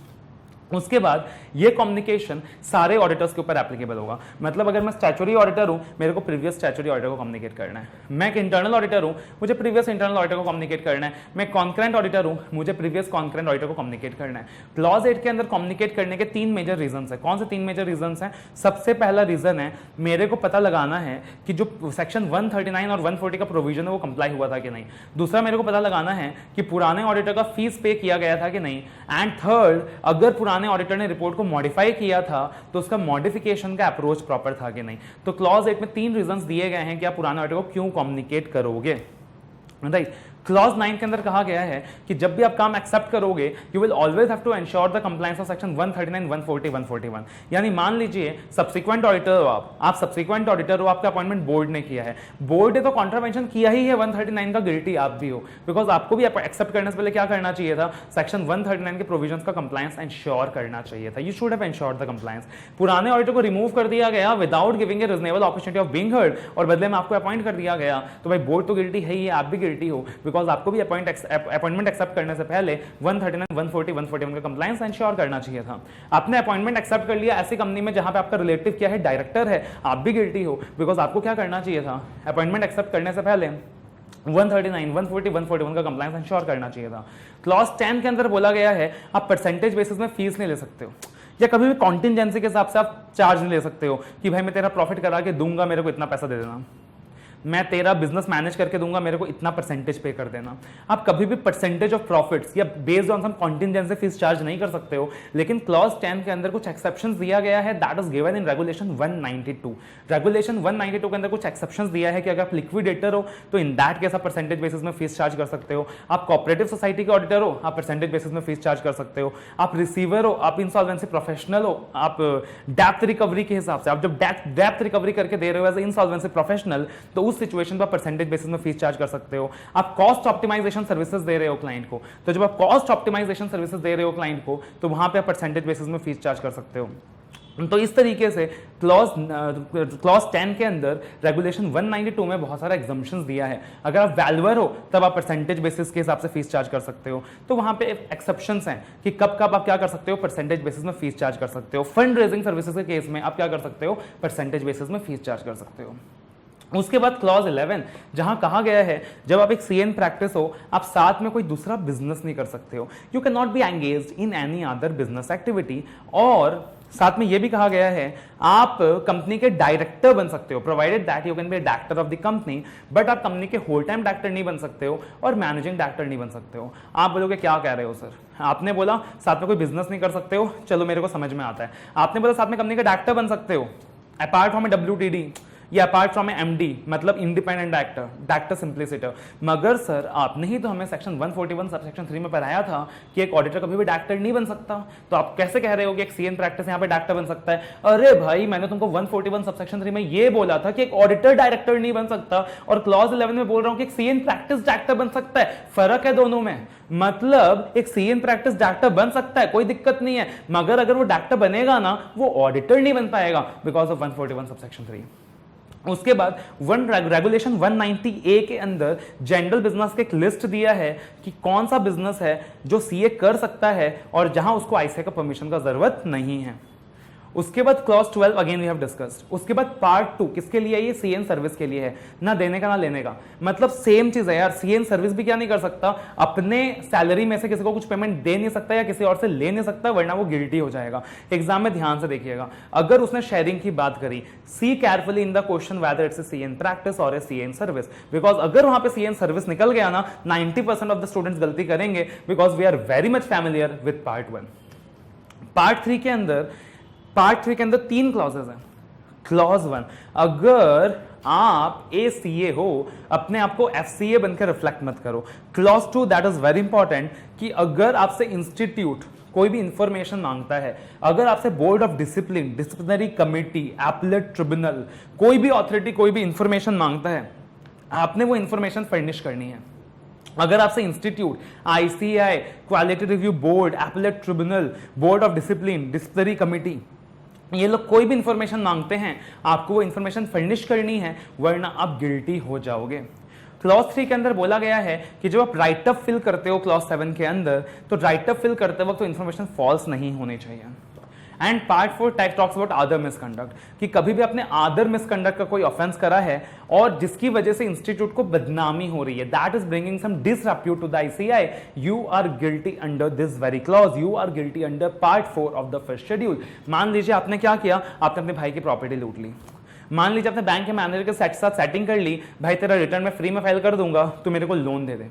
उसके बाद ये कम्युनिकेशन सारे ऑडिटर्स के ऊपर एप्लीकेबल होगा। मतलब अगर मैं स्टैट्यूटरी ऑडिटर हूं, मेरे को प्रीवियस स्टैट्यूटरी ऑडिटर को कम्युनिकेट करना है। मैं एक इंटरनल ऑडिटर हूं, मुझे प्रीवियस इंटरनल ऑडिटर को कम्युनिकेट करना है। मैं कॉन्करेंट ऑडिटर हूं, मुझे प्रीवियस कॉन्करेंट ऑडिटर को कम्युनिकेट करना है। क्लॉज 8 के अंदर कम्युनिकेट करने के 3 मेजर रीजंस है। कौन से 3 मेजर रीजंस हैं? सबसे पहला रीजन है मेरे को पता लगाना है कि जो सेक्शन 139 और 140 का प्रोविजन है वो कंप्लाई हुआ था कि नहीं। दूसरा, मेरे को पता लगाना है कि पुराने ऑडिटर का फीस पे किया गया था कि नहीं। एंड थर्ड, अगर पुराने ऑडिटर ने रिपोर्ट मॉडिफाई किया था तो उसका मॉडिफिकेशन का अप्रोच प्रॉपर था कि नहीं। तो क्लॉज 8 में 3 रीजंस दिए गए हैं कि आप पुराने ऑडिटर को क्यों कम्युनिकेट करोगे। राइट। क्लॉज 9 के अंदर कहा गया है कि जब भी आप काम एक्सेप्ट करोगे you will always have to ensure the compliance of section 139, 140, 141। यानी मान लीजिए सब्सिक्वेंट ऑडिटर हो आप सब्सिक्वेंट ऑडिटर हो, आपका अपॉइंटमेंट बोर्ड ने किया है, बोर्ड ने तो कॉन्ट्रावेंशन किया ही है 139 का, गिल्टी आप भी हो, बिकॉज आपको भी एक्सेप्ट करने से पहले क्या करना चाहिए था? सेक्शन 139 के प्रोविजंस का कंप्लायंस एंश्योर करना चाहिए था। You should have ensured the compliance. पुराने ऑडिटर को रिमूव कर दिया गया without giving a reasonable opportunity of being heard और बदले में आपको अपॉइंट कर दिया गया, तो भाई बोर्ड तो गिल्टी है ही, आप भी गिल्टी हो, बिकॉज आपको भी अपॉइंटमेंट एक्सेप्ट करने से पहले 139, 140, 141 का कंप्लायंस एंश्योर करना चाहिए था। आपने अपॉइंटमेंट एक्सेप्ट कर लिया ऐसी कंपनी में जहां पे आपका रिलेटिव क्या है, डायरेक्टर है, आप भी गिल्टी हो, बिकॉज आपको क्या करना चाहिए था? अपॉइंटमेंट एक्सेप्ट करने से पहले 139, 140, 141 का कंप्लायंस एंश्योर करना चाहिए था। क्लॉज 10 के अंदर बोला गया है आप परसेंटेज बेसिस में फीस नहीं ले सकते हो, या कभी भी कॉन्टिजेंसी के हिसाब से आप चार्ज नहीं ले सकते हो कि भाई मैं तेरा प्रॉफिट करा के दूंगा, मेरे को इतना पैसा दे देना। मैं तेरा बिजनेस मैनेज करके दूंगा, मेरे को इतना परसेंटेज पे कर देना। आप कभी भी परसेंटेज ऑफ प्रॉफिट्स या based on some contingency fees charge नहीं कर सकते हो। लेकिन क्लॉज 10 के अंदर कुछ एक्सेप्शंस दिया गया है, that is given in regulation 192। Regulation 192 के अंदर कुछ एक्सेप्शंस दिया है कि अगर आप लिक्विडेटर हो तो इन दैट केस आप परसेंटेज बेसिस में फीस चार्ज कर सकते हो। आप कोऑपरेटिव सोसाइटी के ऑडिटर हो, आप परसेंटेज बेसिस में फीस चार्ज कर सकते हो। आप रिसीवर हो, आप इंसॉल्वेंसी प्रोफेशनल हो, आप डेप्थ रिकवरी के हिसाब से, आप जब डेप्थ रिकवरी करके दे रहे हो एज इंसॉल्वेंसी प्रोफेशनल, तो उस सिचुएशन पर परसेंटेज बेसिस में फीस चार्ज कर सकते हो। आप कॉस्ट ऑप्टिमाइजेशन सर्विसेज दे रहे हो क्लाइंट को, तो जब आप कॉस्ट ऑप्टिमाइजेशन सर्विसेज दे रहे हो क्लाइंट को, तो वहां पे आप परसेंटेज बेसिस में फीस चार्ज कर सकते हो। तो इस तरीके से क्लॉज 10 के अंदर रेगुलेशन 192 में बहुत सारा एग्जम्पशंस दिया है। अगर आप वैल्यूअर हो तब आप परसेंटेज बेसिस के हिसाब से फीस चार्ज कर सकते हो। तो वहां पे एक्सेप्शंस हैं कि कब कब आप क्या कर सकते हो, परसेंटेज बेसिस में फीस चार्ज कर सकते हो। फंड रेजिंग सर्विसेज के केस में आप क्या कर सकते हो, परसेंटेज बेसिस में फीस चार्ज कर सकते हो। उसके बाद क्लॉज 11 जहां कहा गया है जब आप एक सीएन प्रैक्टिस हो, आप साथ में कोई दूसरा बिजनेस नहीं कर सकते हो। You can not be engaged in any other business activity. और साथ में यह भी कहा गया है आप कंपनी के डायरेक्टर बन सकते हो, provided that you can be director of the company, but आप कंपनी के होल टाइम डायरेक्टर नहीं बन सकते हो और मैनेजिंग डायरेक्टर नहीं बन सकते हो। आप बोलोगे क्या कह रहे हो सर, आपने बोला साथ में कोई बिजनेस नहीं कर सकते हो, चलो मेरे को समझ में आता है। आपने बोला साथ में कंपनी के डायरेक्टर बन सकते हो अपार्ट फ्रॉम WTD या अपार्ट फ्रॉम MD, मतलब इंडिपेंडेंट डायरेक्टर, डायरेक्टर सिंप्लिसिटर। मगर सर आपने ही तो हमें सेक्शन 141 सबसेक्शन 3 में पढ़ाया था कि एक ऑडिटर कभी भी डायरेक्टर नहीं बन सकता, तो आप कैसे कह रहे हो कि एक सीएन प्रैक्टिस यहाँ पे डायरेक्टर बन सकता है? अरे भाई मैंने तुमको 141 सबसेक्शन 3 में ये बोला था कि एक ऑडिटर डायरेक्टर नहीं बन सकता, और क्लॉज 11 में बोल रहा हूं कि एक सीएन प्रैक्टिस डायरेक्टर बन सकता है। फर्क है दोनों में। मतलब एक सीएन प्रैक्टिस डायरेक्टर बन सकता है, कोई दिक्कत नहीं है, मगर अगर वो डायरेक्टर बनेगा ना, वो ऑडिटर नहीं बन पाएगा बिकॉज ऑफ 141 सबसेक्शन 3। उसके बाद रेगुलेशन 190A के अंदर जनरल बिजनेस का एक लिस्ट दिया है कि कौन सा बिजनेस है जो सीए कर सकता है और जहां उसको आईसीए का परमिशन का जरूरत नहीं है। उसके बाद clause 12 again we have discussed. उसके बाद पार्ट 2 किसके लिए है? ये सीएन सर्विस के लिए है, ना देने का ना लेने का। मतलब सेम चीज है यार, सीएन सर्विस भी क्या नहीं कर सकता, अपने सैलरी में से किसी को कुछ पेमेंट दे नहीं सकता या किसी और से ले नहीं सकता, वरना वो गिल्टी हो जाएगा। एग्जाम में ध्यान से देखिएगा, अगर उसने शेयरिंग की बात करी, see carefully in the question whether it's a CN practice और ए सीएन सर्विस, बिकॉज अगर वहां पे सीएन सर्विस निकल गया ना, 90% ऑफ द स्टूडेंट्स गलती करेंगे because we are very much familiar with part 1। Part 3 के अंदर 3 क्लॉजेज हैं। क्लॉज 1, अगर आप ACA हो, अपने आप को FCA बनकर रिफ्लेक्ट मत करो। Clause 2 that is very important कि अगर आपसे इंस्टीट्यूट कोई भी इंफॉर्मेशन मांगता है, अगर आपसे board of discipline, disciplinary committee, appellate tribunal, कोई भी अथॉरिटी कोई भी इंफॉर्मेशन मांगता है, आपने वो इंफॉर्मेशन फर्निश करनी है। अगर आपसे institute, ICI, quality review board, appellate tribunal, board of discipline, disciplinary committee, ये लोग कोई भी इंफॉर्मेशन मांगते हैं, आपको वो इंफॉर्मेशन फर्निश करनी है, वरना आप गिल्टी हो जाओगे। क्लॉज 3 के अंदर बोला गया है कि जब आप राइट अप फिल करते हो क्लॉज 7 के अंदर, तो राइट अप फिल करते वक्त तो इंफॉर्मेशन फॉल्स नहीं होनी चाहिए। And part 4 talks about other misconduct, कि कभी भी आपने अदर मिसकंडक्ट का कोई ऑफेंस करा है और जिसकी वजह से इंस्टीट्यूट को बदनामी हो रही है, that is bringing some disrepute to the ICI, you are guilty under this very clause, you are guilty under part 4 of the first schedule. मान लीजिए आपने क्या किया, आपने अपने भाई की प्रॉपर्टी लूट ली। मान लीजिए आपने बैंक के मैनेजर के साथ सेटिंग कर ली, भाई तेरा रिटर्न मैं फ्री में फाइल कर दूंगा, तो मेरे को लोन दे दे।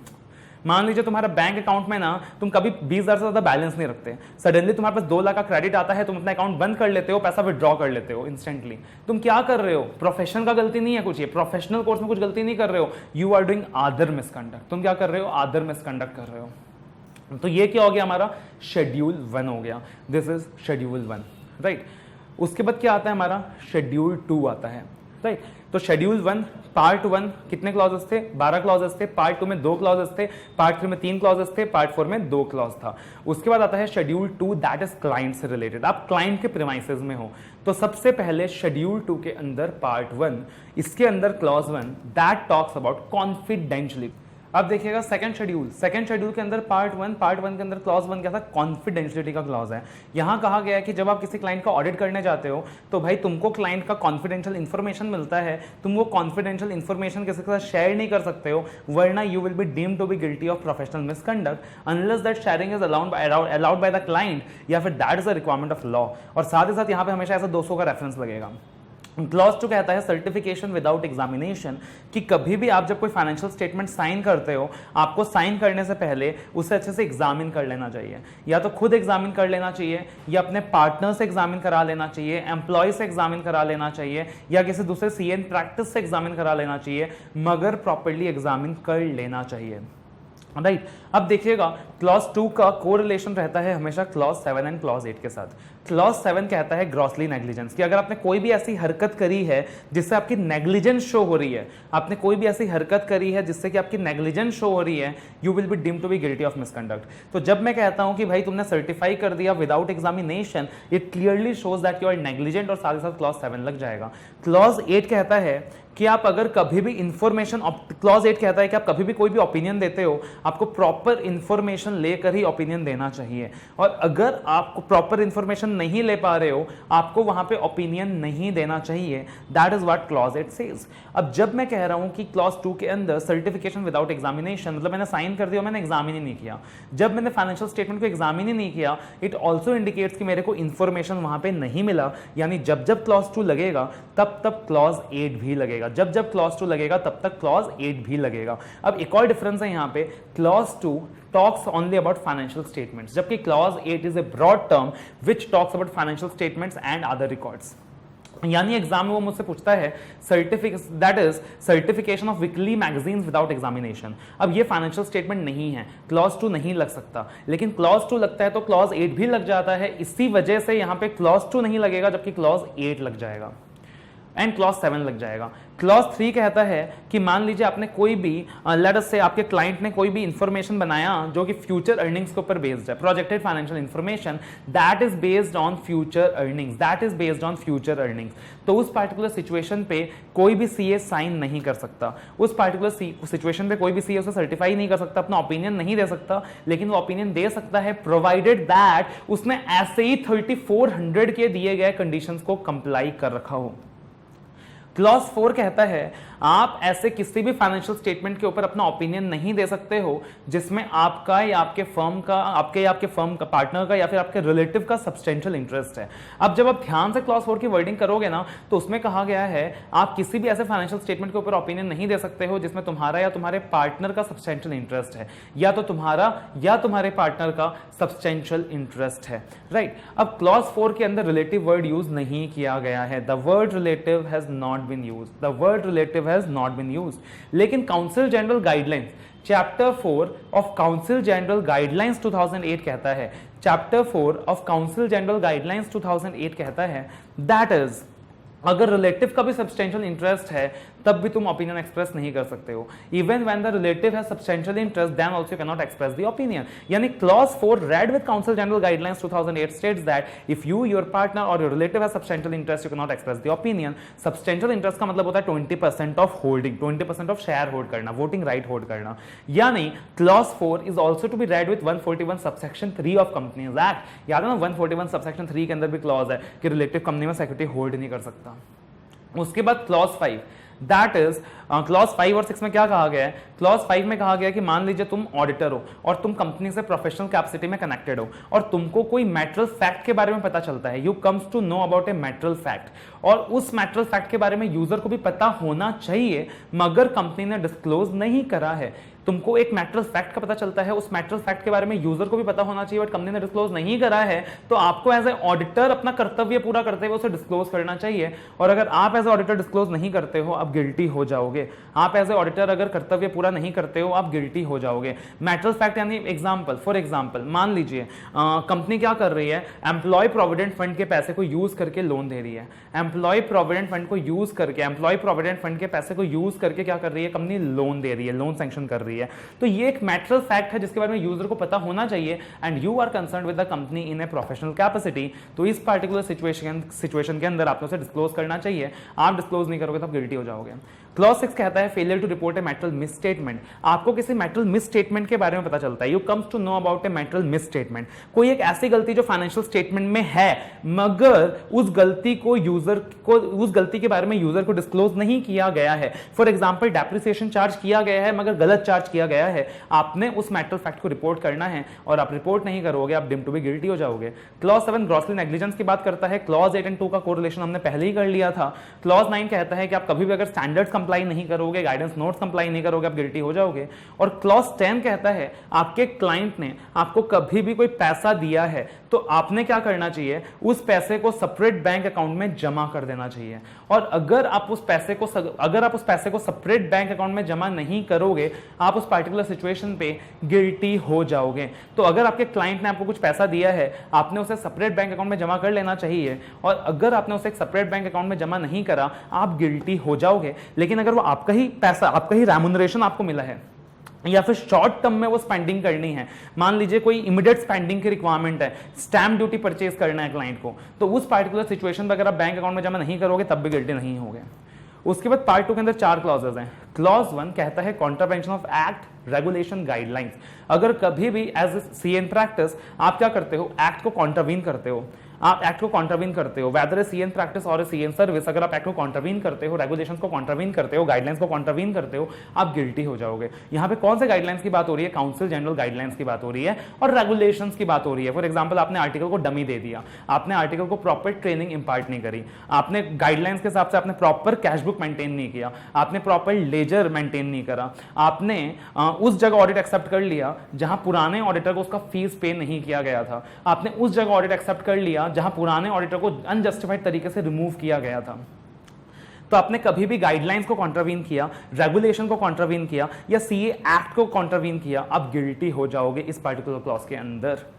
मान लीजिए तुम्हारा बैंक अकाउंट में ना तुम कभी 20,000 से ज्यादा बैलेंस नहीं रखते, सडनली तुम्हारे पास 2 लाख का क्रेडिट आता है, तुम अपना अकाउंट बंद कर लेते हो, पैसा विड्रॉ कर लेते हो इंस्टेंटली। तुम क्या कर रहे हो? प्रोफेशनल का गलती नहीं है कुछ, ये प्रोफेशनल कोर्स में कुछ गलती नहीं कर रहे हो, you are doing other misconduct. तुम क्या कर रहे हो? अदर मिसकंडक्ट कर रहे हो। तो ये क्या हो गया? हमारा शेड्यूल 1 हो गया। This is schedule 1, right. उसके बाद क्या आता है? हमारा शेड्यूल 2 आता है, राइट। तो शेड्यूल 1 पार्ट 1 कितने क्लॉजेस थे? 12 क्लॉजेस थे। पार्ट 2 में 2 क्लॉजेस थे, पार्ट 3 में 3 क्लॉजेस थे, पार्ट 4 में 2 क्लॉज था। उसके बाद आता है शेड्यूल 2 दैट इज क्लाइंट से रिलेटेड। आप क्लाइंट के प्रीमाइसेस में हो, तो सबसे पहले शेड्यूल 2 के अंदर पार्ट 1, इसके अंदर clause 1 that talks about confidentiality. अब देखिएगा सेकंड शेड्यूल के अंदर पार्ट 1 के अंदर क्लॉज 1 क्या था? कॉन्फिडेंशियलिटी का क्लॉज है। यहां कहा गया है कि जब आप किसी क्लाइंट का ऑडिट करने जाते हो, तो भाई तुमको क्लाइंट का कॉन्फिडेंशियल इंफॉर्मेशन मिलता है, तुम वो कॉन्फिडेंशियल इंफॉर्मेशन किसी के साथ शेयर नहीं कर सकते हो, वरना you will be deemed to be guilty of professional misconduct unless that sharing is allowed by the client, या फिर that is a requirement of law. और साथ ही साथ यहाँ पे हमेशा ऐसा 200 का रेफरेंस लगेगा। क्लॉज 2 कहता है सर्टिफिकेशन विदाउट एग्जामिनेशन, कि कभी भी आप जब कोई फाइनेंशियल स्टेटमेंट साइन करते हो, आपको साइन करने से पहले उसे अच्छे से एग्जामिन कर लेना चाहिए। या तो खुद एग्जामिन कर लेना चाहिए, या अपने पार्टनर से एग्जामिन करा लेना चाहिए, एम्प्लॉय से एग्जामिन करा लेना चाहिए, या किसी दूसरे सीए इन प्रैक्टिस से एग्जामिन करा लेना चाहिए, मगर प्रॉपर्ली एग्जामिन कर लेना चाहिए। राइट, अब देखिएगा क्लॉज 2 का कोरिलेशन रहता है हमेशा क्लॉज 7 एंड क्लॉज 8 के साथ। क्लॉज 7 कहता है ग्रॉसली नेग्लिजेंस, कि अगर आपने कोई भी ऐसी हरकत करी है जिससे आपकी नेग्लिजेंस शो हो रही है, आपने कोई भी ऐसी हरकत करी है जिससे कि आपकी नेग्लिजेंस शो हो रही है, you will be deemed to be guilty of misconduct. तो जब मैं कहता हूं कि भाई तुमने सर्टिफाई कर दिया without examination, it clearly shows that you are negligent, और साथ ही साथ क्लॉज 7 लग जाएगा। क्लॉज 8 कहता है कि आप अगर कभी भी इंफॉर्मेशन, क्लॉज 8 कहता है कि आप कभी भी कोई भी ओपिनियन देते हो, आपको प्रॉपर इंफॉर्मेशन लेकर ही ओपिनियन देना चाहिए, और अगर आप प्रॉपर इंफॉर्मेशन नहीं ले पा रहे हो, आपको वहां पे ओपिनियन नहीं देना चाहिए। That is what clause 8 says. अब जब मैं कह रहा हूं कि क्लॉज 2 के अंदर सर्टिफिकेशन विदाउट एग्जामिनेशन, मतलब मैंने साइन कर दिया, मैंने एग्जामिन ही नहीं किया, जब मैंने फाइनेंशियल स्टेटमेंट को एग्जामिन ही नहीं किया, इट ऑल्सो इंडिकेट्स कि मेरे को इंफॉर्मेशन वहां पे नहीं मिला, यानी जब जब क्लॉज 2 लगेगा तब तब क्लॉज 8 भी लगेगा, जब जब क्लॉज 2 लगेगा तब तक क्लॉज 8 भी लगेगा। अब एक और डिफरेंस है यहां पे, clause 2 talks only about financial statements, जबकि clause 8 is a broad term which talks about financial statements and other records। यानी एग्जाम में वो मुझसे पूछता है certification of weekly magazines without examination. अब ये फाइनेंशियल स्टेटमेंट नहीं है, क्लॉज 2 नहीं लग सकता, लेकिन क्लॉज 2 लगता है तो क्लॉज 8 भी लग जाता है। इसी वजह से यहां पे क्लॉज 2 नहीं लगेगा, जबकि क्लॉज 8 लग जाएगा एंड क्लॉज 7 लग जाएगा। क्लॉज 3 कहता है कि मान लीजिए आपने कोई भी, लेट अस से आपके क्लाइंट ने कोई भी इंफॉर्मेशन बनाया जो कि फ्यूचर अर्निंग्स के ऊपर बेस्ड है, projected financial information that is based on future earnings, that is based on future earnings. तो उस पार्टिकुलर सिचुएशन पे कोई भी सीए साइन नहीं कर सकता, उस पार्टिकुलर सिचुएशन पे कोई भी सीए उसे सर्टिफाई नहीं कर सकता, अपना ओपिनियन नहीं दे सकता, लेकिन वो ओपिनियन दे सकता है प्रोवाइडेड दैट उसने ऐसे ही 3400 के दिए गए कंडीशंस को कंप्लाई कर रखा हो। क्लॉज 4 कहता है आप ऐसे किसी भी फाइनेंशियल स्टेटमेंट के ऊपर अपना ओपिनियन नहीं दे सकते हो जिसमें आपका या आपके फर्म का, आपके फर्म का पार्टनर का या फिर आपके रिलेटिव का सब्सटेंशियल इंटरेस्ट है। अब जब आप ध्यान से क्लॉज 4 की वर्डिंग करोगे ना, तो उसमें कहा गया है आप किसी भी ऐसे फाइनेंशियल स्टेटमेंट के ऊपर ओपिनियन नहीं दे सकते हो जिसमें तुम्हारा या तुम्हारे पार्टनर का सब्सटेंशियल इंटरेस्ट है, या तो तुम्हारा या तुम्हारे पार्टनर का सब्सटेंशियल इंटरेस्ट है। राइट, अब क्लॉज 4 के अंदर रिलेटिव वर्ड यूज नहीं किया गया है, the word relative has not been used, the word relative has not been used। लेकिन council general guidelines chapter 4 of council general guidelines 2008 कहता है, chapter 4 of council general guidelines 2008 कहता है दैट इज अगर रिलेटिव का भी सब्सटेंशियल इंटरेस्ट है तब भी तुम ओपिनियन एक्सप्रेस नहीं कर सकते हो। Even when the relative has substantial interest then also you can not express the opinion. यानी clause 4 read with council general guidelines 2008 states that if you, your partner or your relative has substantial interest you cannot express the opinion। substantial interest का मतलब होता है 20% of holding, 20% of share hold करना, voting right hold करना। यानी clause 4 is also to be read with 141 subsection 3 of companies act. याद है ना 141 सबसेक्शन 3 के अंदर भी क्लॉज है कि रिलेटिव कंपनी में सिक्योरिटी होल्ड नहीं कर सकता। उसके बाद क्लॉज 5 दैट इज क्लॉज 5 और 6 में क्या कहा गया है, क्लॉज 5 में कहा गया है कि मान लीजिए तुम ऑडिटर हो और तुम कंपनी से प्रोफेशनल कैपेसिटी में कनेक्टेड हो और तुमको कोई मैटरल फैक्ट के बारे में पता चलता है, you comes to know about a material fact, और उस मैटरल फैक्ट के बारे में यूजर को भी पता होना चाहिए मगर कंपनी ने डिस्क्लोज नहीं करा है। तुमको एक मैटरल फैक्ट का पता चलता है, उस मैटरल फैक्ट के बारे में यूजर को भी पता होना चाहिए बट कंपनी ने डिस्क्लोज नहीं करा है, तो आपको एज ए ऑडिटर अपना कर्तव्य पूरा करते हुए उसे डिस्क्लोज करना चाहिए। और अगर आप एज ए ऑडिटर डिस्क्लोज नहीं करते हो आप गिल्टी हो जाओगे। आप एज ए ऑडिटर अगर कर्तव्य पूरा नहीं करते हो आप गिल्टी हो जाओगे। मैटरल फैक्ट यानी एग्जांपल, फॉर एग्जांपल मान लीजिए कंपनी क्या कर रही है, एम्प्लॉय प्रोविडेंट फंड के पैसे को यूज करके लोन दे रही है, एम्प्लॉय प्रोविडेंट फंड को यूज करके, एम्प्लॉय प्रोविडेंट फंड के पैसे को यूज करके क्या कर रही है, कंपनी लोन दे रही है, लोन सैंक्शन कर रही है। तो ये एक मैटरल फैक्ट है जिसके बारे में यूजर को पता होना चाहिए and you are concerned with the company in a professional capacity. तो इस पार्टिकुलर सिचुएशन के अंदर आपको उसे डिस्क्लोज करना चाहिए। आप डिस्क्लोज नहीं करोगे तो आप गिल्टी हो जाओगे। क्लॉज 6 कहता है failure to report a material misstatement. आपको किसी मैटरल मिस स्टेटमेंट के बारे में पता चलता है, you comes to know about a material misstatement. कोई एक ऐसी गलती जो फाइनेंशियल स्टेटमेंट में है मगर उस गलती के बारे में यूजर को डिस्क्लोज नहीं किया गया है। फॉर एग्जांपल डेप्रिसिएशन चार्ज किया गया है मगर गलत चार्ज चार्ज किया गया है, आपने उस मैटर फैक्ट को रिपोर्ट करना है, और आप रिपोर्ट नहीं करोगे आप डीम्ड टू बी गिल्टी हो जाओगे। क्लॉज 7 ग्रॉसली नेग्लिजेंस की बात करता है। क्लॉज 8 एंड 2 का कोरिलेशन हमने पहले ही कर लिया था। क्लॉज 9 कहता है कि आप कभी भी अगर स्टैंडर्ड्स कंप्लाई नहीं करोगे, गाइडेंस नोट्स कंप्लाई नहीं करोगे, आप गिल्टी हो जाओगे। और क्लॉज 10 कहता है आपके क्लाइंट ने आपको कभी भी कोई पैसा दिया है तो आपने क्या करना चाहिए, उस पैसे को सेपरेट बैंक अकाउंट में जमा कर देना चाहिए। और अगर आप उस पैसे को सेपरेट बैंक अकाउंट में जमा नहीं करोगे, आप उस पार्टिकुलर सिचुएशन पे गिल्टी हो जाओगे। तो अगर आपके क्लाइंट ने आपको कुछ पैसा दिया है, आपने उसे सेपरेट बैंक अकाउंट में जमा कर लेना चाहिए, और अगर आपने उसे एक सेपरेट बैंक अकाउंट में जमा नहीं करा, आप गिल्टी हो जाओगे। लेकिन अगर वो आपका ही पैसा, आपका ही रेम्यूनरेशन आपको मिला है, या फिर शॉर्ट टर्म में वो स्पेंडिंग करनी है, मान लीजिए कोई इमीडिएट स्पेंडिंग की रिक्वायरमेंट है, स्टैम्प ड्यूटी परचेज करना है क्लाइंट को, तो उस पार्टिकुलर सिचुएशन पर अगर आप बैंक अकाउंट में जमा नहीं करोगे तब भी गिल्टी नहीं होगे। उसके बाद पार्ट 2 के अंदर 4 क्लॉजेस हैं। क्लॉज 1 कहता है contravention of act, regulation, guidelines. अगर कभी भी एज सीए इन प्रैक्टिस आप क्या करते हो, एक्ट को कॉन्ट्रावीन करते हो, आप एक्ट को कॉन्ट्रावीन करते हो, whether a CA in practice और ए सीए इन सर्विस, अगर आप एक्ट को कॉन्ट्रावीन करते हो, रेगुलेशंस को कॉन्ट्रावीन करते हो, गाइडलाइंस को कॉन्ट्रावीन करते हो, आप गिल्टी हो जाओगे। यहां पे कौन से गाइडलाइंस की बात हो रही है, काउंसिल जनरल गाइडलाइंस की बात हो रही है और रेगुलेशंस की बात हो रही है। फॉर एग्जांपल, आपने आर्टिकल को डमी दे दिया, आपने आर्टिकल को प्रॉपर ट्रेनिंग इंपार्ट नहीं करी, आपने गाइडलाइंस के हिसाब से आपने प्रॉपर कैश बुक मेंटेन नहीं किया, आपने प्रॉपर लेजर मेंटेन नहीं करा, आपने उस जगह ऑडिट एक्सेप्ट कर लिया जहां पुराने ऑडिटर को उसका फीस पे नहीं किया गया था, आपने उस जगह ऑडिट एक्सेप्ट कर लिया जहां पुराने ऑडिटर को अनजस्टिफाइड तरीके से रिमूव किया गया था, तो आपने कभी भी गाइडलाइंस को कॉन्ट्रावीन किया, रेगुलेशन को कॉन्ट्रावीन किया या सीए एक्ट को कॉन्ट्रावीन किया, आप गिल्टी हो जाओगे इस पर्टिकुलर क्लॉज के अंदर।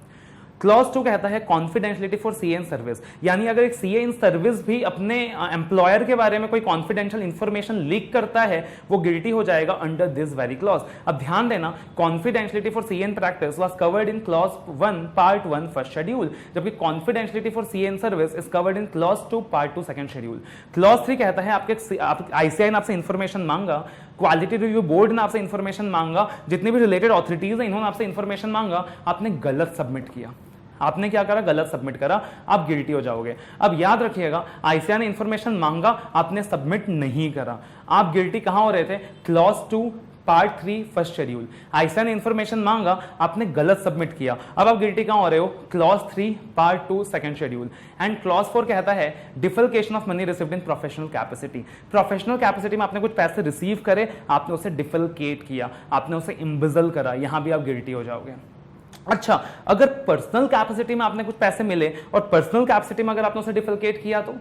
क्लॉज 2 कहता है confidentiality for CA in service, यानी अगर एक सीए इन सर्विस भी अपने एम्प्लॉयर के बारे में कोई कॉन्फिडेंशियल इंफॉर्मेशन लीक करता है, वो गिल्टी हो जाएगा अंडर दिस वेरी क्लॉज। अब ध्यान देना, confidentiality for CA in practice was covered in clause 1 part 1 first schedule, जबकि confidentiality for CA in service is covered in clause 2 part 2 second schedule. Clause 3 कहता है आपके आईसीआई ने आपसे इंफॉर्मेशन मांगा, क्वालिटी रिव्यू बोर्ड ने आपसे इंफॉर्मेशन मांगा, जितनी भी रिलेटेड ऑथोरिटीज है इन्होंने आपसे इंफॉर्मेशन मांगा, आपने गलत सबमिट किया, आपने क्या करा, गलत सबमिट करा, आप गिल्टी हो जाओगे। अब याद रखिएगा, आईसीआई ने इंफॉर्मेशन मांगा, आपने सबमिट नहीं करा, आप गिल्टी कहां हो रहे थे, clause 2 part 3 first schedule. ICI ने इंफॉर्मेशन मांगा, आपने गलत सबमिट किया, अब आप गिल्टी कहां हो रहे हो, clause 3 part 2 second schedule. And clause 4 कहता है defalcation of money received in professional capacity. Professional capacity में आपने कुछ पैसे रिसीव करे, आपने उसे डिफल्केट किया, आपने उसे इम्बिजल करा, यहां भी आप गिल्टी हो जाओगे। अच्छा, अगर पर्सनल कैपेसिटी में आपने कुछ पैसे मिले और पर्सनल कैपेसिटी में अगर आपने उसे डिफल्केट किया, तो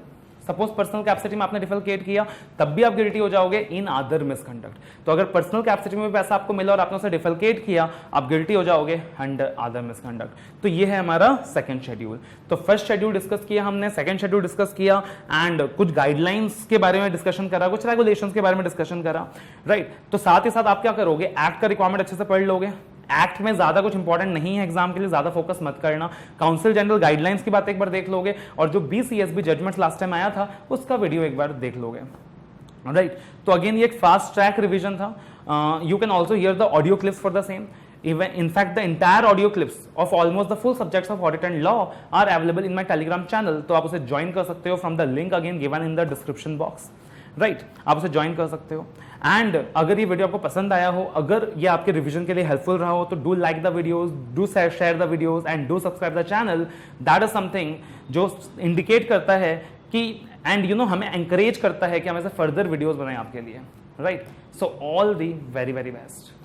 सपोज पर्सनल कैपेसिटी में आपने डिफल्केट किया, तब भी आप गिल्टी हो जाओगे इन अदर मिसकंडक्ट। तो अगर पर्सनल कैपेसिटी में भी पैसा आपको मिला और आपने उसे डिफल्केट किया, आप गिल्टी हो जाओगे अंडर अदर मिसकंडक्ट। तो ये है हमारा सेकंड शेड्यूल। तो फर्स्ट शेड्यूल डिस्कस किया हमने, सेकंड शेड्यूल डिस्कस किया एंड कुछ गाइडलाइंस के बारे में डिस्कशन करा, कुछ रेगुलेशंस के बारे में डिस्कशन करा, राइट। तो साथ ही साथ आप क्या करोगे, एक्ट का रिक्वायरमेंट अच्छे से पढ़ लोगे। एक्ट में ज्यादा कुछ इंपॉर्टेंट नहीं है एग्जाम के लिए, ज्यादा फोकस मत करना। काउंसिल जनरल गाइडलाइंस की बात एक बार देख लोगे, और जो BCSB जजमेंट लास्ट टाइम आया था उसका वीडियो एक बार देख लोगे, राइट। तो अगेन ये एक फास्ट ट्रैक रिवीजन था। You can also here the audio clips for the same. Even in fact the entire audio clips of almost the full subjects of audit and law are available in my telegram channel, तो आप उसे join कर सकते हो from the link again given in the description box, right. आप उसे join कर सकते हो। एंड अगर ये वीडियो आपको पसंद आया हो, अगर ये आपके रिवीजन के लिए हेल्पफुल रहा हो, तो do like the videos, do share the videos and do subscribe the channel. That is something जो इंडिकेट करता है कि एंड यू नो हमें एंकरेज करता है कि हम ऐसे फर्दर वीडियोस बनाएं आपके लिए, right. So all the very very best.